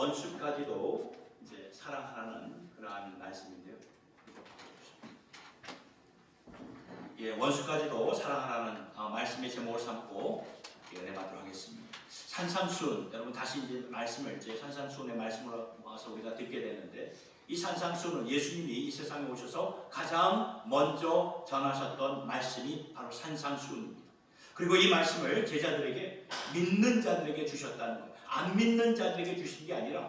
원수까지도 이제 사랑하라는 그러한 말씀인데요. 예, 원수까지도 사랑하라는 말씀의 제목을 삼고 연애하도록 하겠습니다. 산상수훈, 여러분 다시 이제 말씀을 이제 산상수훈의 말씀을 와서 우리가 듣게 되는데, 이 산상수훈은 예수님이 이 세상에 오셔서 가장 먼저 전하셨던 말씀이 바로 산상수훈입니다. 그리고 이 말씀을 제자들에게, 믿는 자들에게 주셨다는 거예요. 안 믿는 자들에게 주신 게 아니라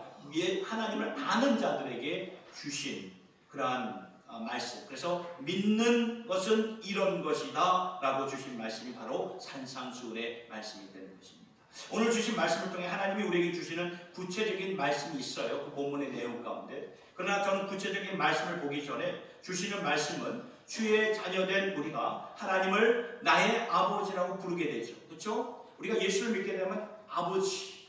하나님을 아는 자들에게 주신 그러한 말씀. 그래서 믿는 것은 이런 것이다 라고 주신 말씀이 바로 산상수훈의 말씀이 되는 것입니다. 오늘 주신 말씀을 통해 하나님이 우리에게 주시는 구체적인 말씀이 있어요. 그 본문의 내용 가운데. 그러나 저는 구체적인 말씀을 보기 전에 주시는 말씀은 주의 자녀된 우리가 하나님을 나의 아버지라고 부르게 되죠. 그렇죠? 우리가 예수를 믿게 되면 아버지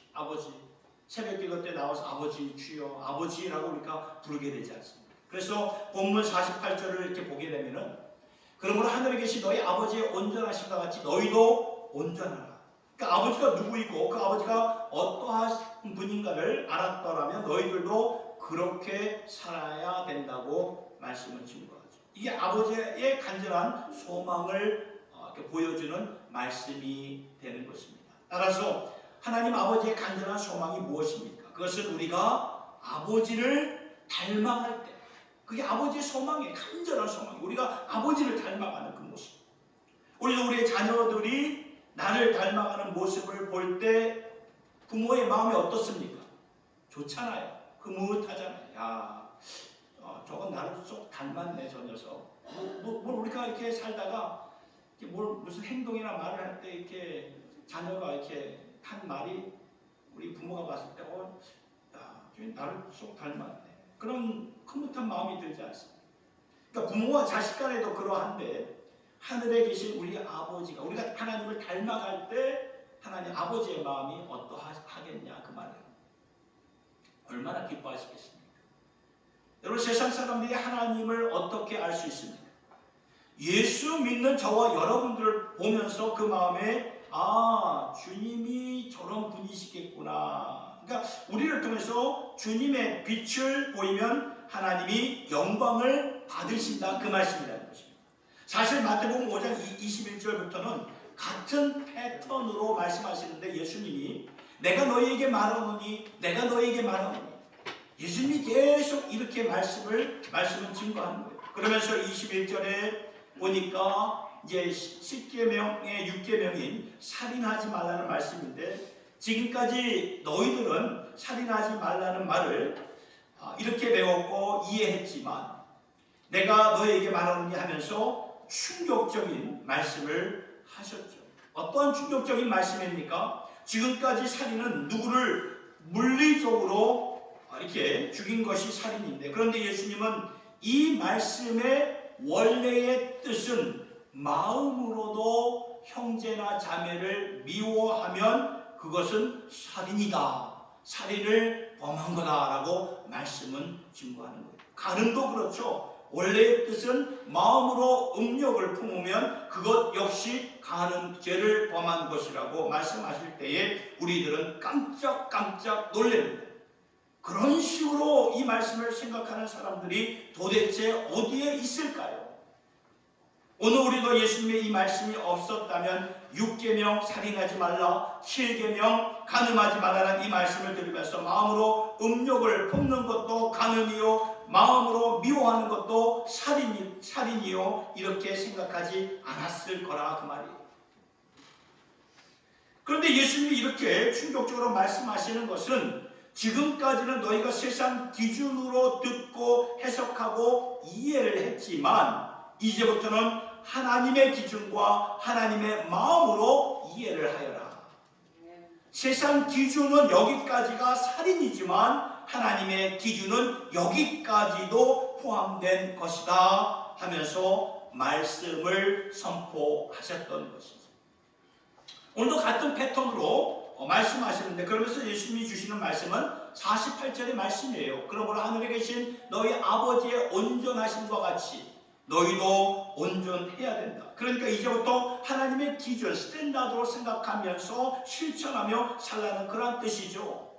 새벽기도 때 나와서 아버지 주여 아버지라고 우리가 부르게 되지 않습니까? 그래서 본문 48절을 이렇게 보게 되면은, 그러므로 하늘에 계신 너희 아버지의 온전하심과 같이 너희도 온전하라. 그러니까 아버지가 누구이고 그 아버지가 어떠한 분인가를 알았더라면 너희들도 그렇게 살아야 된다고 말씀을 증거하죠. 이게 아버지의 간절한 소망을 이렇게 보여주는 말씀이 되는 것입니다. 따라서 하나님 아버지의 간절한 소망이 무엇입니까? 그것은 우리가 아버지를 닮아갈 때, 그게 아버지의 소망이에요. 간절한 소망이에요. 우리가 아버지를 닮아가는 그 모습. 우리도 우리의 자녀들이 나를 닮아가는 모습을 볼 때 부모의 마음이 어떻습니까? 좋잖아요. 흐뭇하잖아요. 야, 저건 나를 쏙 닮았네, 저 녀석. 뭘 우리가 이렇게 살다가 무슨 행동이나 말을 할 때 이렇게 자녀가 이렇게 한 말이 우리 부모가 봤을 때 야, 나를 쏙 닮았네. 그런 흐뭇한 마음이 들지 않습니까? 그러니까 부모와 자식 간에도 그러한데, 하늘에 계신 우리 아버지가, 우리가 하나님을 닮아갈 때 하나님 아버지의 마음이 어떠하겠냐 그 말이에요. 얼마나 기뻐하시겠습니까? 여러분, 세상 사람들이 하나님을 어떻게 알 수 있습니까? 예수 믿는 저와 여러분들을 보면서 그 마음에 주님이 저런 분이시겠구나. 그러니까 우리를 통해서 주님의 빛을 보이면 하나님이 영광을 받으신다 그 말씀이라는 것입니다. 사실 마태복음 5장 21절부터는 같은 패턴으로 말씀하시는데, 예수님이 내가 너희에게 말하노니 예수님이 계속 이렇게 말씀을 증거하는 거예요. 그러면서 21절에 보니까 이제 10계명의 6계명인 살인하지 말라는 말씀인데, 지금까지 너희들은 살인하지 말라는 말을 이렇게 배웠고 이해했지만 내가 너희에게 말하노니 하면서 충격적인 말씀을 하셨죠. 어떠한 충격적인 말씀입니까? 지금까지 살인은 누구를 물리적으로 이렇게 죽인 것이 살인인데, 그런데 예수님은 이 말씀의 원래의 뜻은 마음으로도 형제나 자매를 미워하면 그것은 살인이다, 살인을 범한 거다라고 말씀은 증거하는 거예요. 간음도 그렇죠. 원래의 뜻은 마음으로 음욕을 품으면 그것 역시 간음죄를 범한 것이라고 말씀하실 때에 우리들은 깜짝 놀랍니다. 그런 식으로 이 말씀을 생각하는 사람들이 도대체 어디에 있을까요? 오늘 우리도 예수님의 이 말씀이 없었다면 6계명 살인하지 말라, 7계명 간음하지 말라는 이 말씀을 들으면서 마음으로 음욕을 품는 것도 간음이요, 마음으로 미워하는 것도 살인이요, 이렇게 생각하지 않았을 거라 그 말이에요. 그런데 예수님이 이렇게 충격적으로 말씀하시는 것은, 지금까지는 너희가 세상 기준으로 듣고 해석하고 이해를 했지만 이제부터는 하나님의 기준과 하나님의 마음으로 이해를 하여라. 세상 기준은 여기까지가 살인이지만 하나님의 기준은 여기까지도 포함된 것이다 하면서 말씀을 선포하셨던 것이죠. 오늘도 같은 패턴으로 말씀하시는데, 그러면서 예수님이 주시는 말씀은 48절의 말씀이에요. 그러므로 하늘에 계신 너희 아버지의 온전하심과 같이 너희도 온전해야 된다. 그러니까 이제부터 하나님의 기준, 스탠다드로 생각하면서 실천하며 살라는 그런 뜻이죠.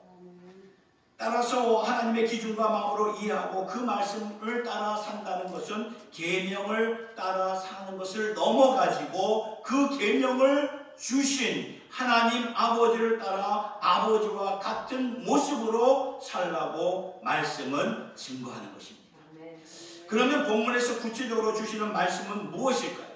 따라서 하나님의 기준과 마음으로 이해하고 그 말씀을 따라 산다는 것은 계명을 따라 사는 것을 넘어가지고 그 계명을 주신 하나님 아버지를 따라 아버지와 같은 모습으로 살라고 말씀은 증거하는 것입니다. 그러면 본문에서 구체적으로 주시는 말씀은 무엇일까요?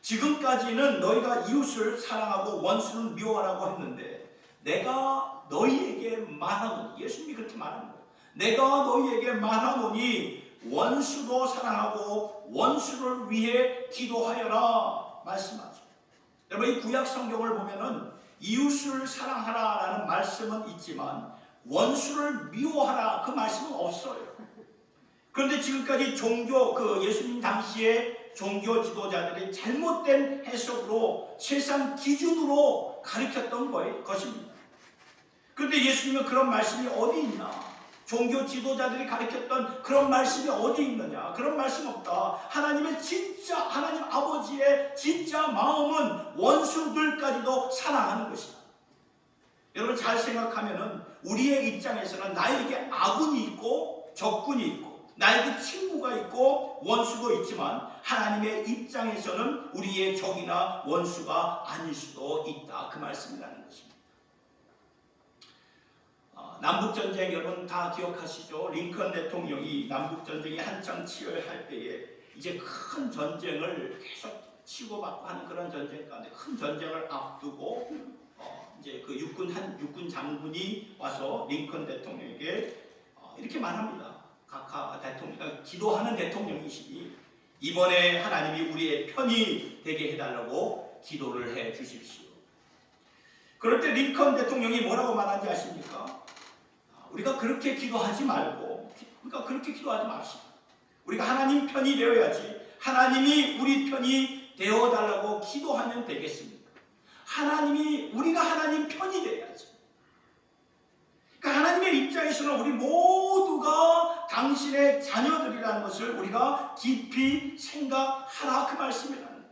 지금까지는 너희가 이웃을 사랑하고 원수는 미워하라고 했는데 내가 너희에게 말하노니, 예수님이 그렇게 말하는 거예요. 내가 너희에게 말하노니 원수도 사랑하고 원수를 위해 기도하여라 말씀하죠. 여러분, 이 구약 성경을 보면은 이웃을 사랑하라라는 말씀은 있지만 원수를 미워하라 그 말씀은 없어요. 그런데 지금까지 예수님 당시에 종교 지도자들이 잘못된 해석으로 세상 기준으로 가르쳤던 것입니다. 그런데 예수님은 그런 말씀이 어디 있나? 종교 지도자들이 가르쳤던 그런 말씀이 어디 있느냐? 그런 말씀 없다. 하나님 아버지의 진짜 마음은 원수들까지도 사랑하는 것이다. 여러분, 잘 생각하면은 우리의 입장에서는 나에게 아군이 있고 적군이 있고 나에게 친구가 있고 원수도 있지만 하나님의 입장에서는 우리의 적이나 원수가 아닐 수도 있다. 그 말씀이라는 것입니다. 남북전쟁 여러분 다 기억하시죠? 링컨 대통령이 남북전쟁이 한창 치열할 때에 이제 큰 전쟁을 계속 치고받고 하는 그런 전쟁 가운데 큰 전쟁을 앞두고 이제 그 육군 장군이 와서 링컨 대통령에게 이렇게 말합니다. 각하 대통령, 기도하는 대통령이시니 이번에 하나님이 우리의 편이 되게 해달라고 기도를 해 주십시오. 그럴 때 링컨 대통령이 뭐라고 말하는지 아십니까? 우리가 그렇게 기도하지 말고, 우리가 그렇게 기도하지 맙시다. 우리가 하나님 편이 되어야지. 하나님이 우리 편이 되어달라고 기도하면 되겠습니까? 우리가 하나님 편이 돼야지. 그러니까 하나님의 입장에서는 우리 모두가 당신의 자녀들이라는 것을 우리가 깊이 생각하라 그 말씀이라는 거예요.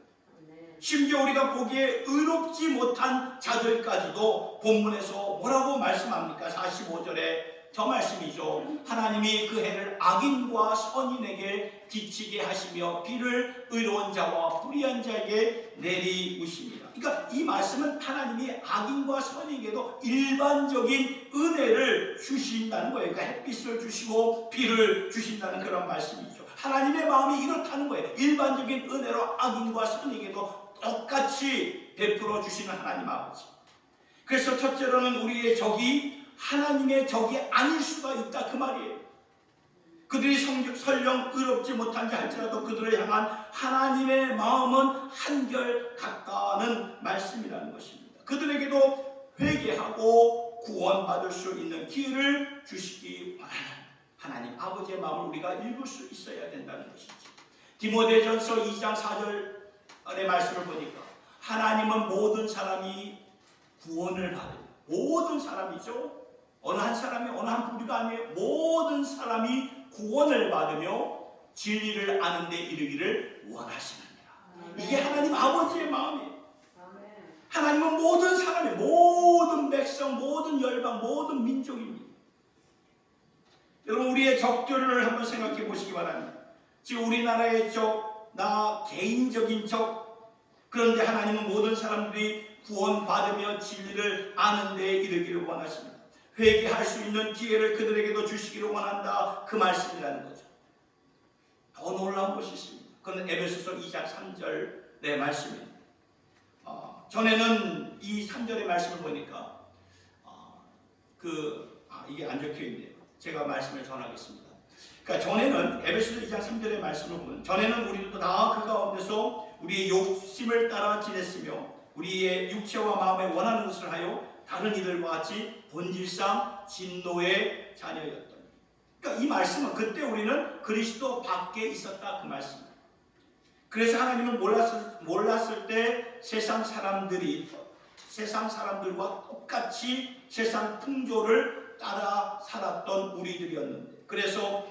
심지어 우리가 보기에 의롭지 못한 자들까지도 본문에서 뭐라고 말씀합니까? 45절에 저 말씀이죠. 하나님이 그 해를 악인과 선인에게 비치게 하시며 비를 의로운 자와 불의한 자에게 내리우십니다. 그러니까 이 말씀은 하나님이 악인과 선인에게도 일반적인 은혜를 주신다는 거예요. 그러니까 햇빛을 주시고 비를 주신다는 그런 말씀이죠. 하나님의 마음이 이렇다는 거예요. 일반적인 은혜로 악인과 선인에게도 똑같이 베풀어 주시는 하나님 아버지. 그래서 첫째로는 우리의 적이 하나님의 적이 아닐 수가 있다 그 말이에요. 그들이 설령 의롭지 못한지 할지라도 그들을 향한 하나님의 마음은 한결 같다는 말씀이라는 것입니다. 그들에게도 회개하고 구원받을 수 있는 기회를 주시기 원하는 하나님 아버지의 마음을 우리가 읽을 수 있어야 된다는 것이죠. 디모데전서 2장 4절의 말씀을 보니까 하나님은 모든 사람이 구원을 받으며, 모든 사람이죠. 어느 한 사람이 어느 한 부류가 아니에요. 모든 사람이 구원을 받으며 진리를 아는 데 이르기를 원하시느니라. 이게 하나님 아버지의 마음이에요. 하나님은 모든 사람이, 모든 백성, 모든 열방, 모든 민족입니다. 여러분, 우리의 적들을 한번 생각해 보시기 바랍니다. 지금 우리나라의 적, 나 개인적인 적, 그런데 하나님은 모든 사람들이 구원받으며 진리를 아는 데 이르기를 원하십니다. 회개할 수 있는 기회를 그들에게도 주시기를 원한다 그 말씀이라는 거죠. 더 놀라운 것이 있습니다. 그건 에베소서 2장 3절의 말씀입니다. 전에는 이 3절의 말씀을 보니까 이게 안 적혀 있네요. 제가 말씀을 전하겠습니다. 그러니까 전에는 에베소서 2장 3절의 말씀을 보면 전에는 우리도 다 그 가운데서 우리의 욕심을 따라 지냈으며 우리의 육체와 마음에 원하는 것을 하여 다른 이들과 같이 본질상 진노의 자녀였더니. 그러니까 이 말씀은 그때 우리는 그리스도 밖에 있었다 그 말씀입니다. 그래서 하나님은 몰랐을 때 세상 사람들과 똑같이 세상 풍조를 따라 살았던 우리들이었는데, 그래서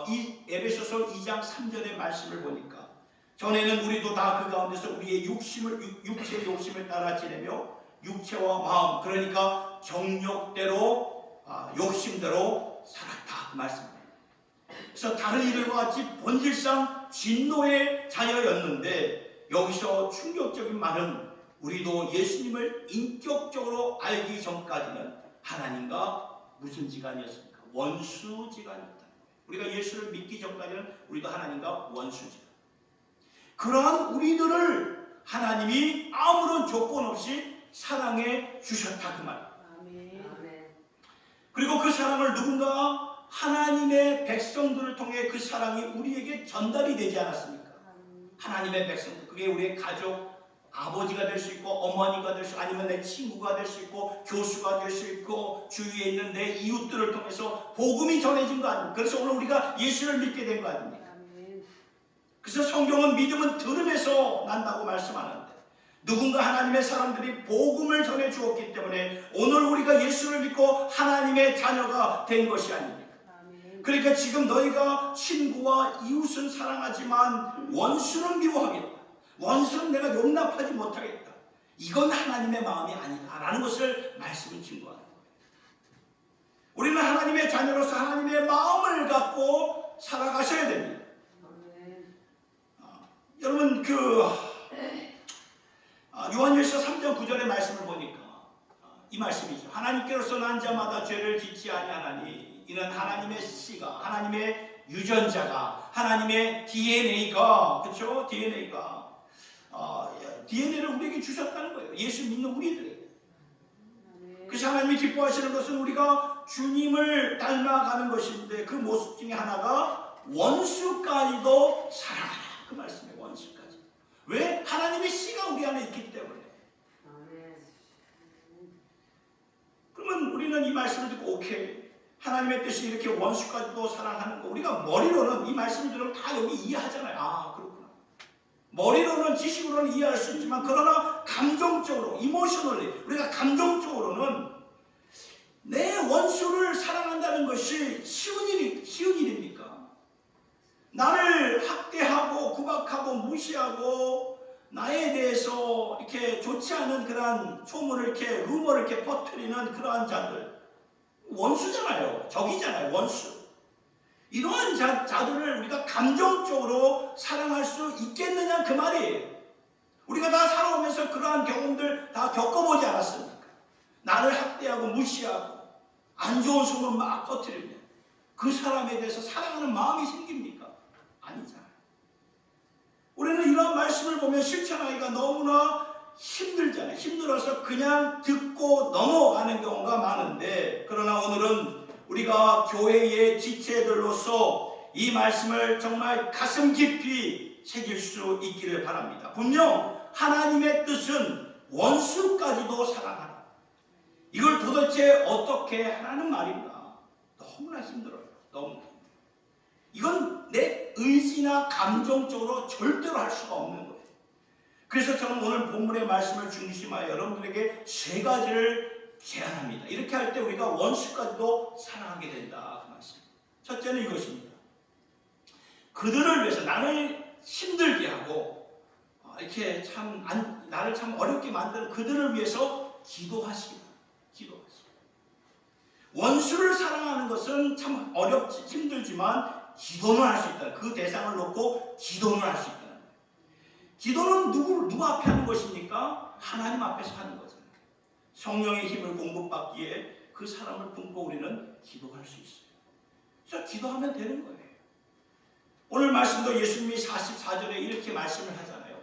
이 에베소서 2장 3절의 말씀을 보니까 전에는 우리도 다 그 가운데서 우리의 육체의 욕심을 따라 지내며 육체와 마음, 그러니까 정욕대로 욕심대로 살았다 그 말씀입니다. 그래서 다른 이들과 같이 본질상 진노의 자녀였는데 여기서 충격적인 말은 우리도 예수님을 인격적으로 알기 전까지는 하나님과 무슨 지간이었습니까? 원수 지간이었다. 우리가 예수를 믿기 전까지는 우리도 하나님과 원수 지간. 그러한 우리들을 하나님이 아무런 조건 없이 사랑해 주셨다 그 말. 그리고 그 사랑을 누군가 하나님의 백성들을 통해 그 사랑이 우리에게 전달이 되지 않았습니까? 하나님의 백성들, 그게 우리의 가족, 아버지가 될 수 있고 어머니가 될 수, 아니면 내 친구가 될 수 있고 교수가 될 수 있고 주위에 있는 내 이웃들을 통해서 복음이 전해진 거 아닙니까? 그래서 오늘 우리가 예수를 믿게 된 거 아닙니까? 그래서 성경은 믿음은 들음에서 난다고 말씀하는데 누군가 하나님의 사람들이 복음을 전해 주었기 때문에 오늘 우리가 예수를 믿고 하나님의 자녀가 된 것이 아닙니까? 그러니까 지금 너희가 친구와 이웃은 사랑하지만 원수는 미워하겠다. 원수는 내가 용납하지 못하겠다. 이건 하나님의 마음이 아니다라는 것을 말씀을 증거하는 거예요. 우리는 하나님의 자녀로서 하나님의 마음을 갖고 살아가셔야 됩니다. 여러분 요한일서 3장 9절의 말씀을 보니까 이 말씀이죠. 하나님께로서 난 자마다 죄를 짓지 아니하나니 이는 하나님의 씨가, 하나님의 유전자가, 하나님의 DNA가, 그렇죠? DNA를 우리에게 주셨다는 거예요. 예수 믿는 우리들에게. 그래서 하나님이 기뻐하시는 것은 우리가 주님을 닮아가는 것인데 그 모습 중에 하나가 원수까지도 사랑하라. 그 말씀이에요. 원수까지. 왜? 하나님의 씨가 우리 안에 있기 때문에. 그러면 우리는 이 말씀을 듣고 오케이. 하나님의 뜻이 이렇게 원수까지도 사랑하는 거. 우리가 머리로는 이 말씀을 들으면 다 여기 이해하잖아요. 아, 그렇구나. 머리로는 지식으로는 이해할 수 있지만 그러나 감정적으로, 이모셔널리 우리가 감정적으로는 내 원수를 사랑한다는 것이 쉬운 일입니까? 나를 학대하고 구박하고 무시하고 나에 대해서 이렇게 좋지 않은 그러한 소문을 이렇게 루머를 이렇게 퍼뜨리는 그러한 자들 원수잖아요. 적이잖아요. 원수. 이러한 자들을 우리가 감정적으로 사랑할 수 있겠느냐 그 말이에요. 우리가 다 살아오면서 그러한 경험들 다 겪어보지 않았습니까? 나를 학대하고 무시하고 안 좋은 소문 막 퍼뜨리면 그 사람에 대해서 사랑하는 마음이 생깁니까? 아니잖아요. 우리는 이러한 말씀을 보면 실천하기가 너무나 힘들잖아요. 힘들어서 그냥 듣고 넘어가는 경우가 많은데 그러나 오늘은 우리가 교회의 지체들로서 이 말씀을 정말 가슴 깊이 새길 수 있기를 바랍니다. 분명 하나님의 뜻은 원수까지도 사랑하라. 이걸 도대체 어떻게 하라는 말인가? 너무나 힘들어요. 너무. 이건 내 의지나 감정적으로 절대로 할 수가 없는 거예요. 그래서 저는 오늘 본문의 말씀을 중심하여 여러분들에게 세 가지를 제안합니다. 이렇게 할 때 우리가 원수까지도 사랑하게 된다. 그 말씀. 첫째는 이것입니다. 그들을 위해서 나를 힘들게 하고 이렇게 나를 참 어렵게 만드는 그들을 위해서 기도하시기 바랍니다. 기도하시기. 원수를 사랑하는 것은 참 어렵지 힘들지만 기도는 할 수 있다. 그 대상을 놓고 기도는 할 수 있다. 기도는 누구 앞에 하는 것입니까? 하나님 앞에서 하는 거잖아요. 성령의 힘을 공급받기에 그 사람을 품고 우리는 기도할 수 있어요. 그래서 기도하면 되는 거예요. 오늘 말씀도 예수님이 44절에 이렇게 말씀을 하잖아요.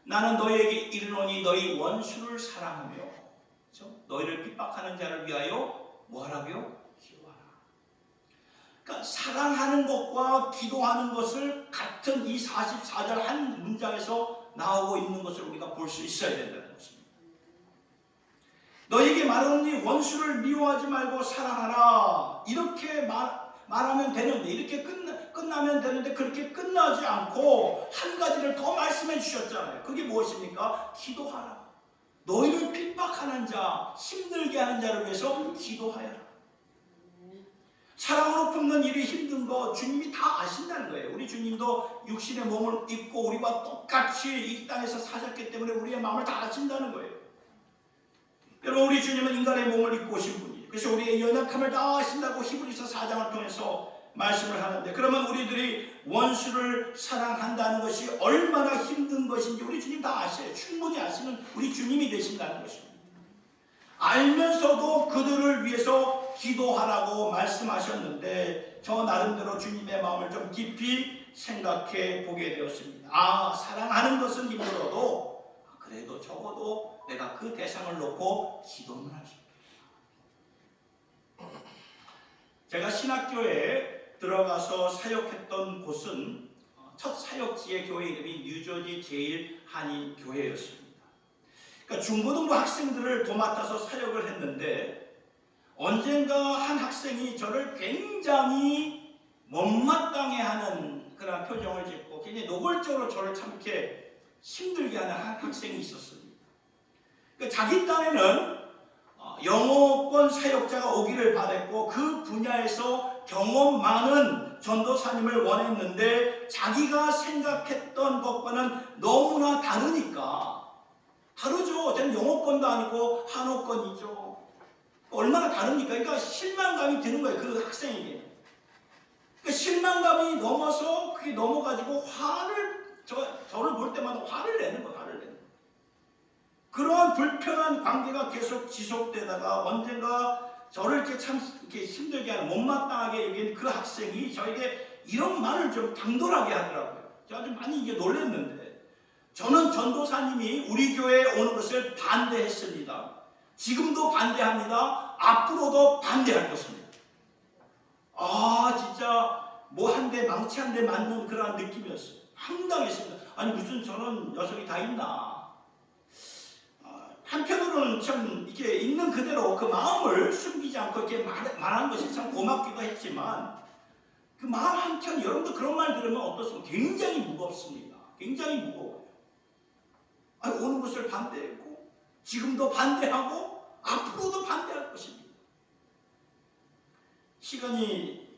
나는 너희에게 이르노니 너희 원수를 사랑하며, 그렇죠? 너희를 핍박하는 자를 위하여 뭐 하라고요? 기도하라. 그러니까 사랑하는 것과 기도하는 것을 같은 이 44절 한 문장에서 나오고 있는 것을 우리가 볼 수 있어야 된다는 것입니다. 너에게 말하노니 원수를 미워하지 말고 사랑하라. 이렇게 말하면 되는데, 이렇게 끝나면 되는데 그렇게 끝나지 않고 한 가지를 더 말씀해 주셨잖아요. 그게 무엇입니까? 기도하라. 너희를 핍박하는 자, 힘들게 하는 자를 위해서 기도하여라. 사랑으로 품는 일이 힘든 거 주님이 다 아신다는 거예요. 우리 주님도 육신의 몸을 입고 우리와 똑같이 이 땅에서 사셨기 때문에 우리의 마음을 다 아신다는 거예요. 여러분, 우리 주님은 인간의 몸을 입고 오신 분이에요. 그래서 우리의 연약함을 다 아신다고 히브리서 4장을 통해서 말씀을 하는데, 그러면 우리들이 원수를 사랑한다는 것이 얼마나 힘든 것인지 우리 주님 다 아셔요. 충분히 아시는 우리 주님이 되신다는 것입니다. 알면서도 그들을 위해서 기도하라고 말씀하셨는데, 저 나름대로 주님의 마음을 좀 깊이 생각해 보게 되었습니다. 사랑하는 것은 힘들어도 그래도 적어도 내가 그 대상을 놓고 기도는 할 수 있다. 제가 신학교에 들어가서 사역했던 곳은 첫 사역지의 교회 이름이 뉴저지 제일 한인 교회였습니다. 그러니까 중고등부 학생들을 도맡아서 사역을 했는데, 언젠가 한 학생이 저를 굉장히 못마땅해하는 그런 표정을 짓고 굉장히 노골적으로 저를 참 이렇게 힘들게 하는 한 학생이 있었습니다. 그러니까 자기 딴에는 영어권 사역자가 오기를 바랬고 그 분야에서 경험 많은 전도사님을 원했는데, 자기가 생각했던 것과는 너무나 다르니까, 다르죠. 저는 영어권도 아니고 한어권이죠. 얼마나 다릅니까? 그러니까 실망감이 드는 거예요, 그 학생에게. 그러니까 실망감이 넘어서 그게 넘어가지고 저를 볼 때마다 화를 내는 거예요. 그러한 불편한 관계가 계속 지속되다가 언젠가 저를 이렇게 참 이렇게 힘들게 하는, 못마땅하게 여긴 그 학생이 저에게 이런 말을 좀 당돌하게 하더라고요. 제가 좀 많이 이게 놀랐는데, 저는 전도사님이 우리 교회에 오는 것을 반대했습니다. 지금도 반대합니다. 앞으로도 반대할 것입니다. 진짜 뭐 한 대 망치 한 대 맞는 그런 느낌이었어요. 황당했습니다. 아니 무슨 저런 녀석이 다 있나. 한편으로는 참 이렇게 있는 그대로 그 마음을 숨기지 않고 이렇게 말한 것이 참 고맙기도 했지만, 그 마음 한편 여러분도 그런 말 들으면 어떻습니까? 굉장히 무겁습니다. 굉장히 무거워요. 오는 것을 반대했고 지금도 반대하고 앞으로도 반대할 것입니다. 시간이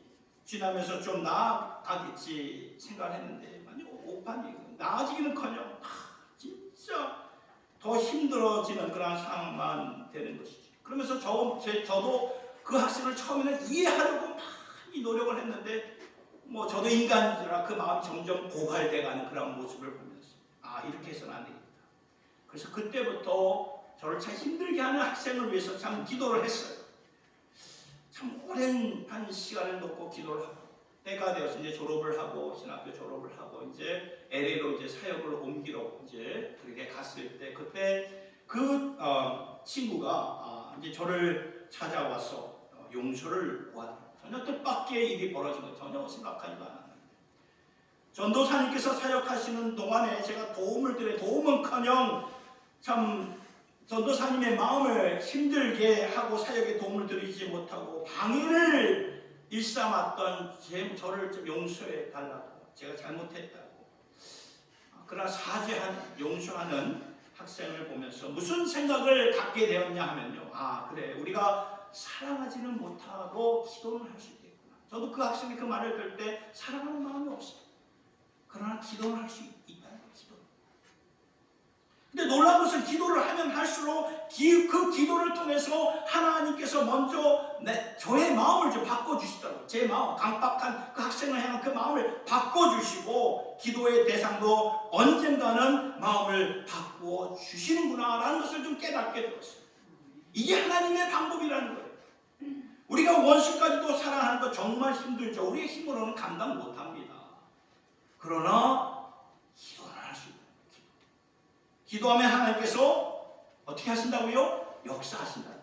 지나면서 좀 나아가겠지 생각했는데, 아니 오판이 나아지기는커녕 진짜 더 힘들어지는 그런 상황만 되는 것이죠. 그러면서 저도 그 학생을 처음에는 이해하려고 많이 노력을 했는데, 저도 인간이라 그 마음이 점점 고갈돼가는 그런 모습을 보면서 이렇게 해서는 안 되겠다. 그래서 그때부터 저를 참 힘들게 하는 학생을 위해서 참 기도를 했어요. 참 오랜 한 시간을 놓고 기도를 하고, 때가 되어서 이제 졸업을 하고 신학교 졸업을 하고 이제 LA로 이제 사역을 옮기러 이제 그렇게 갔을 때, 그때 그 친구가 이제 저를 찾아와서 용서를 구하더라고요. 전혀 뜻밖의 일이 벌어진 거 전혀 생각하지도 않았는데, 전도사님께서 사역하시는 동안에 제가 도움을 드려 도움은커녕 참 전도사님의 마음을 힘들게 하고 사역에 도움을 드리지 못하고 방해를 일삼았던 저를 좀 용서해 달라고, 제가 잘못했다고 그러나 용서하는 학생을 보면서 무슨 생각을 갖게 되었냐 하면요, 그래 우리가 사랑하지는 못하고 기도는 할 수 있겠구나. 저도 그 학생이 그 말을 들을 때 사랑하는 마음이 없어요. 그러나 기도는 할 수 있다는 거예요. 기도. 근데 놀라운 것은 기도를 하면 할수록 그 기도를 통해서 하나님께서 먼저 저의 마음을 좀 바꿔주시더라고요. 제 마음, 강박한 그 학생을 향한 그 마음을 바꿔주시고, 기도의 대상도 언젠가는 마음을 바꾸어 주시는구나 라는 것을 좀 깨닫게 되었어요. 이게 하나님의 방법이라는 거예요. 우리가 원수까지도 사랑하는 거 정말 힘들죠. 우리의 힘으로는 감당 못합니다. 그러나 기도는 할 수 있다. 기도하면 하나님께서 어떻게 하신다고요? 역사하신다.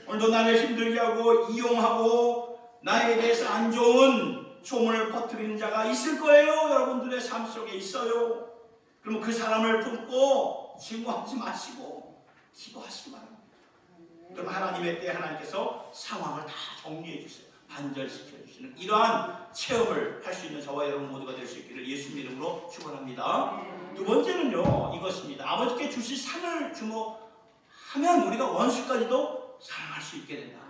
오늘도 나를 힘들게 하고 이용하고 나에 대해서 안 좋은 소문을 퍼뜨리는 자가 있을 거예요. 여러분들의 삶 속에 있어요. 그러면 그 사람을 품고 증오하지 마시고 기도하시기 바랍니다. 그럼 하나님의 때에 하나님께서 상황을 다 정리해 주세요. 반절시켜 주시는 이러한 체험을 할 수 있는 저와 여러분 모두가 될 수 있기를 예수님 이름으로 축원합니다. 두 번째는요, 이것입니다. 아버지께 주실 상을 주목하면 우리가 원수까지도 사랑할 수 있게 된다.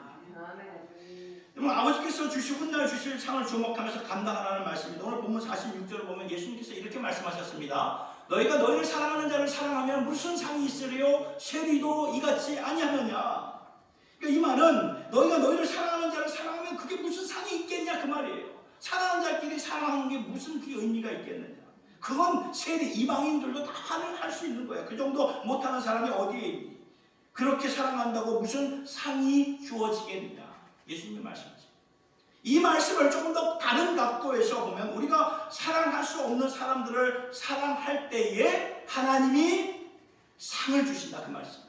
그러면 아버지께서 훗날 주실 상을 주목하면서 감당하라는 말씀입니다. 오늘 본문 46절을 보면 예수님께서 이렇게 말씀하셨습니다. 너희가 너희를 사랑하는 자를 사랑하면 무슨 상이 있으리요? 세리도 이같이 아니하느냐. 그러니까 이 말은 너희가 너희를 사랑하는 자를 사랑하면 그게 무슨 상이 있겠냐 그 말이에요. 사랑하는 자끼리 사랑하는 게 무슨 그 의미가 있겠느냐. 그건 세대 이방인들도 다 할 수 있는 거야. 그 정도 못하는 사람이 어디에 있니? 그렇게 사랑한다고 무슨 상이 주어지겠느냐. 예수님의 말씀이죠. 이 말씀을 조금 더 다른 각도에서 보면 우리가 사랑할 수 없는 사람들을 사랑할 때에 하나님이 상을 주신다 그 말씀.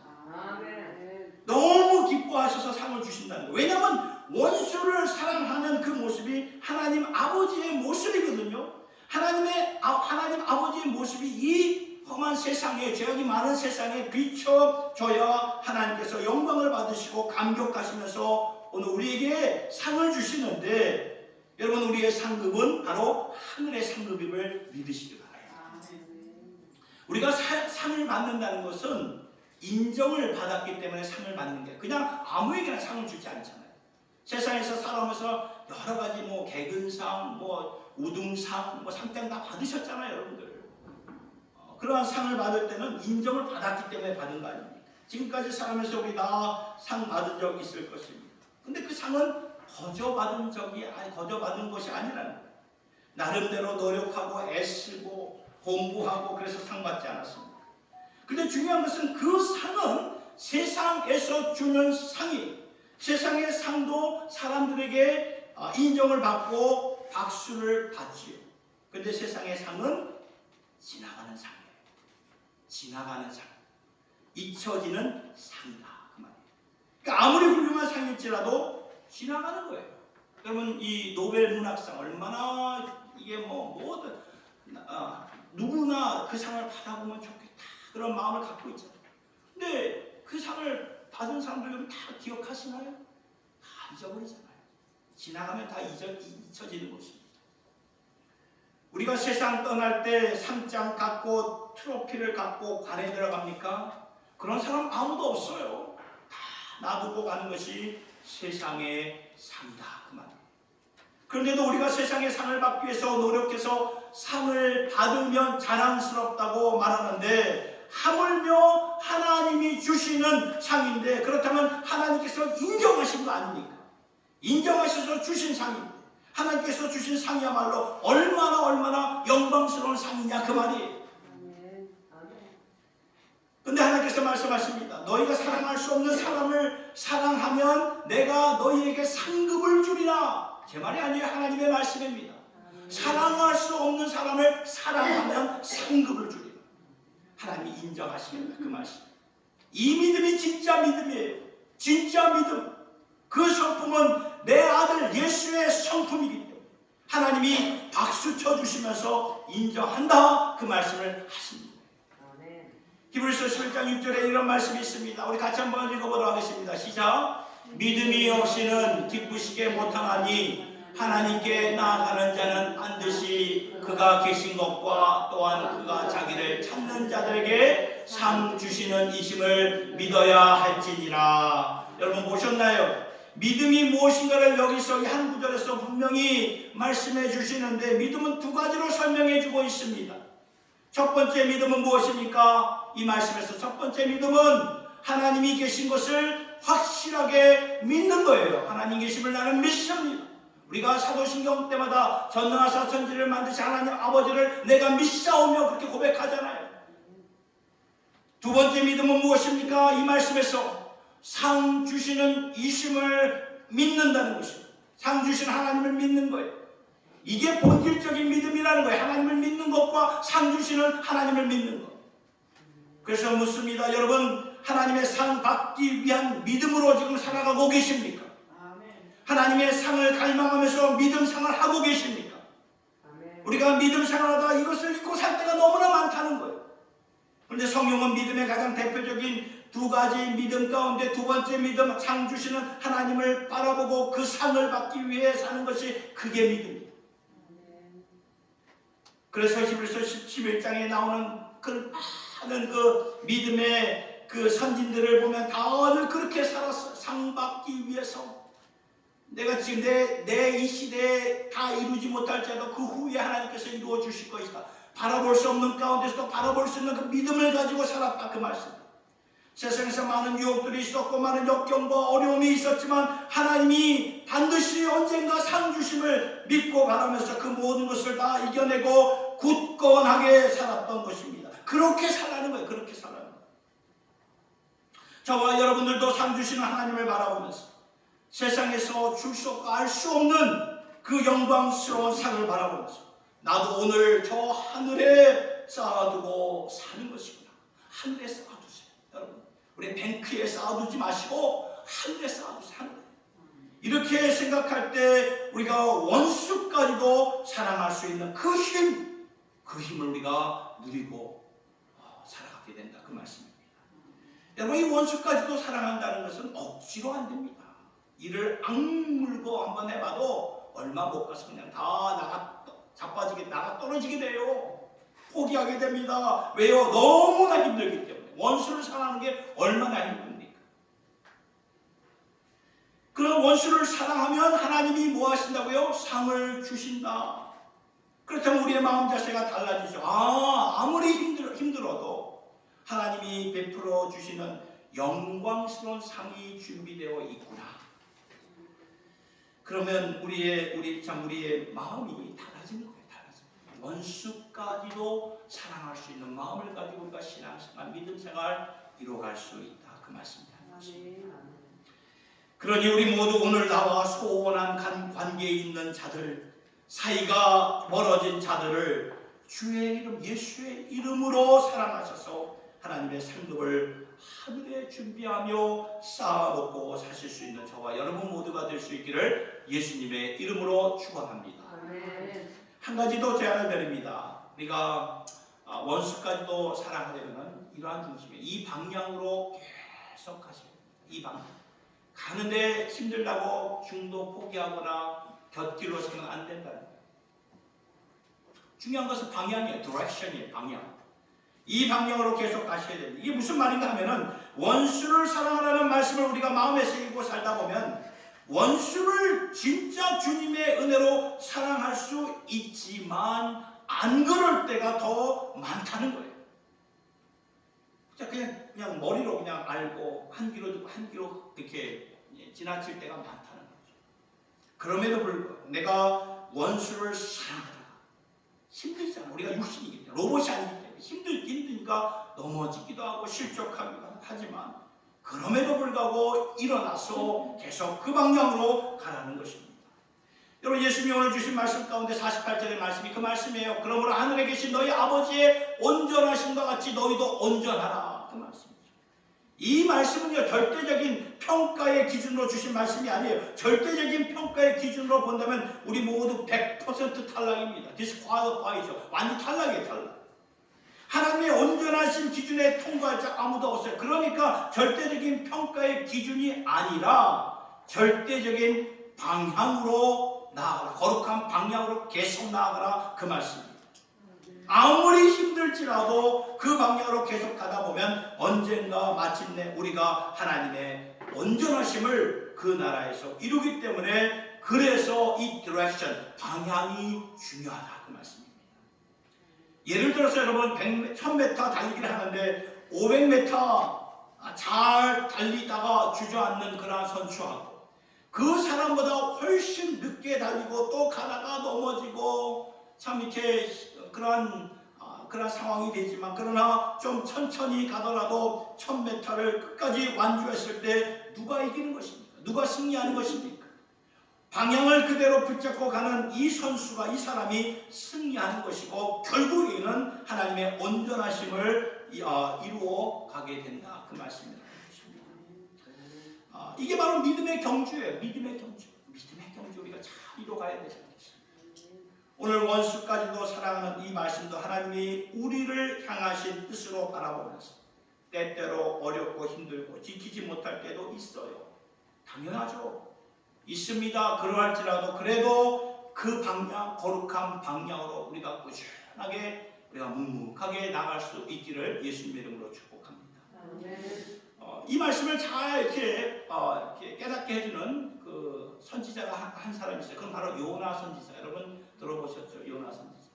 너무 기뻐하셔서 상을 주신다는 거예요. 왜냐하면 원수를 사랑하는 그 모습이 하나님 아버지의 모습이거든요. 하나님 아버지의 모습이 이 험한 세상에, 죄악이 많은 세상에 비춰져야 하나님께서 영광을 받으시고 감격하시면서 오늘 우리에게 상을 주시는데, 여러분 우리의 상급은 바로 하늘의 상급임을 믿으시기 바랍니다. 우리가 상을 받는다는 것은 인정을 받았기 때문에 상을 받는 게 그냥 아무에게나 상을 주지 않잖아요. 세상에서 살아오면서 여러 가지 개근상, 우등상, 상장 다 받으셨잖아요, 여러분들. 그러한 상을 받을 때는 인정을 받았기 때문에 받은 거 아닙니까? 지금까지 살아면서 우리 다 상 받은 적 있을 것입니다. 근데 그 상은 거저받은 것이 아니라는 거예요. 나름대로 노력하고 애쓰고 공부하고 그래서 상 받지 않았습니다. 근데 중요한 것은 그 상은 세상에서 주는 상이에요. 세상의 상도 사람들에게 인정을 받고 박수를 받지요. 그런데 세상의 상은 지나가는 상이에요. 지나가는 상, 잊혀지는 상이다 그 말이에요. 그러니까 아무리 훌륭한 상일지라도 지나가는 거예요. 여러분 이 노벨 문학상 얼마나 이게 뭐든 누구나 그 상을 받아보면 좋겠다 그런 마음을 갖고 있잖아요. 근데 그 상을 받은 사람들은 다 기억하시나요? 다 잊어버리잖아요. 지나가면 다 잊혀지는 것입니다. 우리가 세상 떠날 때 상장 갖고 트로피를 갖고 관에 들어갑니까? 그런 사람 아무도 없어요. 다 놔두고 가는 것이 세상의 상이다 그 말이에요. 그런데도 우리가 세상의 상을 받기 위해서 노력해서 상을 받으면 자랑스럽다고 말하는데, 하물며 하나님이 주시는 상인데, 그렇다면 하나님께서 인정하신 거 아닙니까? 인정하셔서 주신 상인데 하나님께서 주신 상이야말로 얼마나 영광스러운 상이냐 그 말이에요. 근데 하나님께서 말씀하십니다. 너희가 사랑할 수 없는 사람을 사랑하면 내가 너희에게 상급을 주리라. 제 말이 아니에요. 하나님의 말씀입니다. 사랑할 수 없는 사람을 사랑하면 상급을 주리라. 하나님이 인정하십니다. 그 말씀. 이 믿음이 진짜 믿음이에요. 진짜 믿음. 그 성품은 내 아들 예수의 성품이기 때문에 하나님이 박수 쳐주시면서 인정한다 그 말씀을 하십니다. 히브리서 11장 6절에 이런 말씀이 있습니다. 우리 같이 한번 읽어보도록 하겠습니다. 시작. 믿음이 없이는 기쁘시게 못하나니 하나님께 나아가는 자는 반드시 그가 계신 것과 또한 그가 자기를 찾는 자들에게 상 주시는 이심을 믿어야 할지니라. 여러분 보셨나요? 믿음이 무엇인가를 여기서 한 구절에서 분명히 말씀해 주시는데, 믿음은 두 가지로 설명해 주고 있습니다. 첫 번째 믿음은 무엇입니까? 이 말씀에서 첫 번째 믿음은 하나님이 계신 것을 확실하게 믿는 거예요. 하나님 계심을 나는 믿습니다. 우리가 사도신경 때마다 전능하사 천지를 만드신 하나님 아버지를 내가 믿사오며 그렇게 고백하잖아요. 두 번째 믿음은 무엇입니까? 이 말씀에서 상 주시는 이심을 믿는다는 것입니다. 상 주시는 하나님을 믿는 거예요. 이게 본질적인 믿음이라는 거예요. 하나님을 믿는 것과 상 주시는 하나님을 믿는 것. 그래서 묻습니다. 여러분 하나님의 상 받기 위한 믿음으로 지금 살아가고 계십니까? 하나님의 상을 갈망하면서 믿음 상을 하고 계십니까? 우리가 믿음 생활하다 이것을 잊고 살 때가 너무나 많다는 거예요. 그런데 성경은 믿음의 가장 대표적인 두 가지 믿음 가운데 두 번째 믿음, 상 주시는 하나님을 바라보고 그 상을 받기 위해 사는 것이 그게 믿음입니다. 그래서 히브리서 11장에 나오는 그 많은 그 믿음의 그 선진들을 보면 다들 그렇게 살았어요. 상 받기 위해서. 내가 지금 내 이 시대에 다 이루지 못할지라도 그 후에 하나님께서 이루어 주실 것이다. 바라볼 수 없는 가운데서도 바라볼 수 있는 그 믿음을 가지고 살았다 그 말씀. 세상에서 많은 유혹들이 있었고 많은 역경과 어려움이 있었지만 하나님이 반드시 언젠가 상 주심을 믿고 바라면서 그 모든 것을 다 이겨내고 굳건하게 살았던 것입니다. 그렇게 살라는 거예요. 그렇게 살라는 거예요. 저와 여러분들도 상 주시는 하나님을 바라보면서 세상에서 줄 수 없고 알 수 없는 그 영광스러운 상을 바라보면서 나도 오늘 저 하늘에 쌓아두고 사는 것이구나. 하늘에 쌓아두세요. 여러분, 우리 뱅크에 쌓아두지 마시고 하늘에 쌓아두세요. 하늘에. 이렇게 생각할 때 우리가 원수까지도 사랑할 수 있는 그 힘을 우리가 누리고 살아가게 된다. 그 말씀입니다. 여러분, 이 원수까지도 사랑한다는 것은 억지로 안 됩니다. 이를 악물고 한번 해봐도 얼마 못 가서 그냥 다 자빠지게 나가 떨어지게 돼요. 포기하게 됩니다. 왜요? 너무나 힘들기 때문에. 원수를 사랑하는 게 얼마나 힘듭니까? 그런 원수를 사랑하면 하나님이 뭐 하신다고요? 상을 주신다. 그렇다면 우리의 마음 자세가 달라지죠. 아무리 힘들어도 하나님이 베풀어 주시는 영광스러운 상이 준비되어 있구나. 그러면 우리의 마음이 달라지는 거예요. 원수까지도 사랑할 수 있는 마음을 가지고 우리가 신앙생활, 믿음생활 이루어갈 수 있다. 그 말씀입니다. 그러니 우리 모두 오늘 나와 소원한 관계에 있는 자들, 사이가 멀어진 자들을 주의 이름, 예수의 이름으로 사랑하셔서 하나님의 상급을 하늘에 준비하며 쌓아놓고 사실 수 있는 저와 여러분 모두가 될 수 있기를 예수님의 이름으로 축원합니다. 한 가지 더 제안을 드립니다. 우리가 원수까지도 사랑하려면 이러한 중심에 이 방향으로 계속 가세요. 이 방향. 가는데 힘들다고 중도 포기하거나 곁길로 서면 안 된다는 거예요. 중요한 것은 방향이에요. 디렉션이에요. 방향. 이 방향으로 계속 가셔야 됩니다. 이게 무슨 말인가 하면은 원수를 사랑하라는 말씀을 우리가 마음에 새기고 살다 보면 원수를 진짜 주님의 은혜로 사랑할 수 있지만 안 그럴 때가 더 많다는 거예요. 그냥 머리로 그냥 알고 한 귀로 듣고 한 귀로 이렇게 지나칠 때가 많다는 거죠. 그럼에도 불구하고 내가 원수를 사랑하다가 힘들잖아. 우리가 육신이기 때문에 로봇이 아니기 때문에 힘드니까 넘어지기도 하고 실족하기도 하지만 그럼에도 불구하고 일어나서 계속 그 방향으로 가라는 것입니다. 여러분, 예수님이 오늘 주신 말씀 가운데 48절의 말씀이 그 말씀이에요. 그러므로 하늘에 계신 너희 아버지의 온전하심과 같이 너희도 온전하라. 그 말씀이죠. 이 말씀은요, 절대적인 평가의 기준으로 주신 말씀이 아니에요. 절대적인 평가의 기준으로 본다면 우리 모두 100% 탈락입니다. 디스퀄리파이죠. 완전 탈락이에요. 탈락. 하나님의 온전하신 기준에 통과할 자 아무도 없어요. 그러니까 절대적인 평가의 기준이 아니라 절대적인 방향으로 나아가라. 거룩한 방향으로 계속 나아가라. 그 말씀입니다. 아무리 힘들지라도 그 방향으로 계속 가다 보면 언젠가 마침내 우리가 하나님의 온전하심을 그 나라에서 이루기 때문에 그래서 이 디렉션, 방향이 중요하다. 그 말씀입니다. 예를 들어서 여러분 1000m 달리기를 하는데 500m 잘 달리다가 주저앉는 그런 선수하고 그 사람보다 훨씬 늦게 달리고 또 가다가 넘어지고 참 이렇게 그런 상황이 되지만 그러나 좀 천천히 가더라도 1000m를 끝까지 완주했을 때 누가 이기는 것입니까? 누가 승리하는 것입니까? 방향을 그대로 붙잡고 가는 이 선수가, 이 사람이 승리하는 것이고 결국에는 하나님의 온전하심을 이루어 가게 된다. 그 말씀입니다. 이게 바로 믿음의 경주예요. 믿음의 경주. 믿음의 경주 우리가 잘 이루어가야 되는 것입니다. 오늘 원수까지도 사랑하는 이 말씀도 하나님이 우리를 향하신 뜻으로 바라보면서 때때로 어렵고 힘들고 지키지 못할 때도 있어요. 당연하죠. 있습니다. 그러할지라도 그래도 그 방향, 거룩한 방향으로 우리가 꾸준하게 우리가 묵묵하게 나갈 수 있기를 예수님의 이름으로 축복합니다. 이 말씀을 잘 이렇게 깨닫게 해주는 그 선지자가 한 사람이 있어요. 그건 바로 요나 선지자. 여러분 들어보셨죠? 요나 선지자.